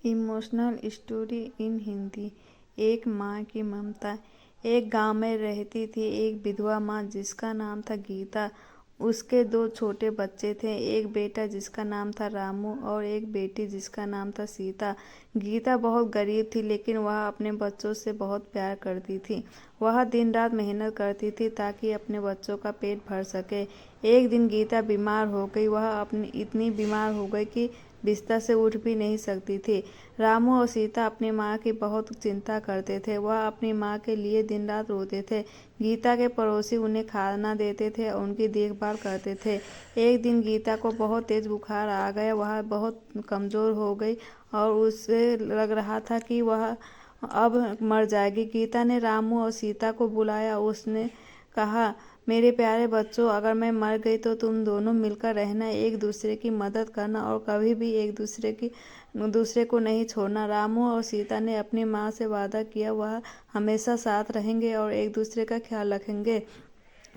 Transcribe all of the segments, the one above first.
Emotional story in Hindi. एक माँ की ममता। एक गांव में रहती थी एक विधवा माँ जिसका नाम था गीता। उसके दो छोटे बच्चे थे, एक बेटा जिसका नाम था रामू और एक बेटी जिसका नाम था सीता। गीता बहुत गरीब थी लेकिन वह अपने बच्चों से बहुत प्यार करती थी। वह दिन रात मेहनत करती थी ताकि अपने बच्चों का पेट भर सके। एक दिन गीता बीमार हो गई। वह अपनी इतनी बीमार हो गई कि बिस्तर से उठ भी नहीं सकती थी। रामू और सीता अपनी माँ की बहुत चिंता करते थे। वह अपनी माँ के लिए दिन रात रोते थे। गीता के पड़ोसी उन्हें खाना देते थे और उनकी देखभाल करते थे। एक दिन गीता को बहुत तेज बुखार आ गया। वह बहुत कमज़ोर हो गई और उसे लग रहा था कि वह अब मर जाएगी। गीता ने रामू और सीता को बुलाया। उसने कहा, मेरे प्यारे बच्चों, अगर मैं मर गई तो तुम दोनों मिलकर रहना, एक दूसरे की मदद करना और कभी भी एक दूसरे को नहीं छोड़ना। रामू और सीता ने अपनी माँ से वादा किया वह हमेशा साथ रहेंगे और एक दूसरे का ख्याल रखेंगे।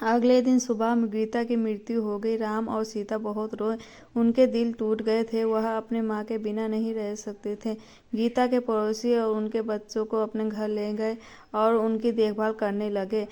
अगले दिन सुबह में गीता की मृत्यु हो गई। राम और सीता बहुत रोए। उनके दिल टूट गए थे। वह अपने माँ के बिना नहीं रह सकते थे। गीता के पड़ोसी और उनके बच्चों को अपने घर ले गए और उनकी देखभाल करने लगे।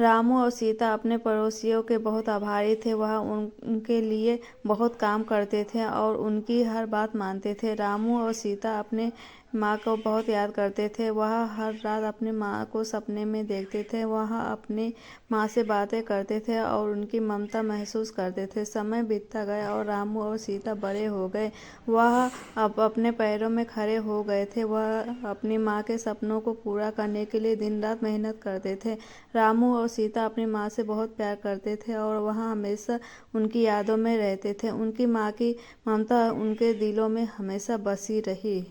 रामू और सीता अपने पड़ोसियों के बहुत आभारी थे। वह उनके लिए बहुत काम करते थे और उनकी हर बात मानते थे। रामू और सीता अपने माँ को बहुत याद करते थे। वह हर रात अपनी माँ को सपने में देखते थे। वह अपनी माँ से बातें करते थे और उनकी ममता महसूस करते थे। समय बीतता गया और रामू और सीता बड़े हो गए। वह अब अपने पैरों में खड़े हो गए थे। वह अपनी माँ के सपनों को पूरा करने के लिए दिन रात मेहनत करते थे। रामू और सीता अपनी माँ से बहुत प्यार करते थे और वह हमेशा उनकी यादों में रहते थे। उनकी माँ की ममता उनके दिलों में हमेशा बसी रही।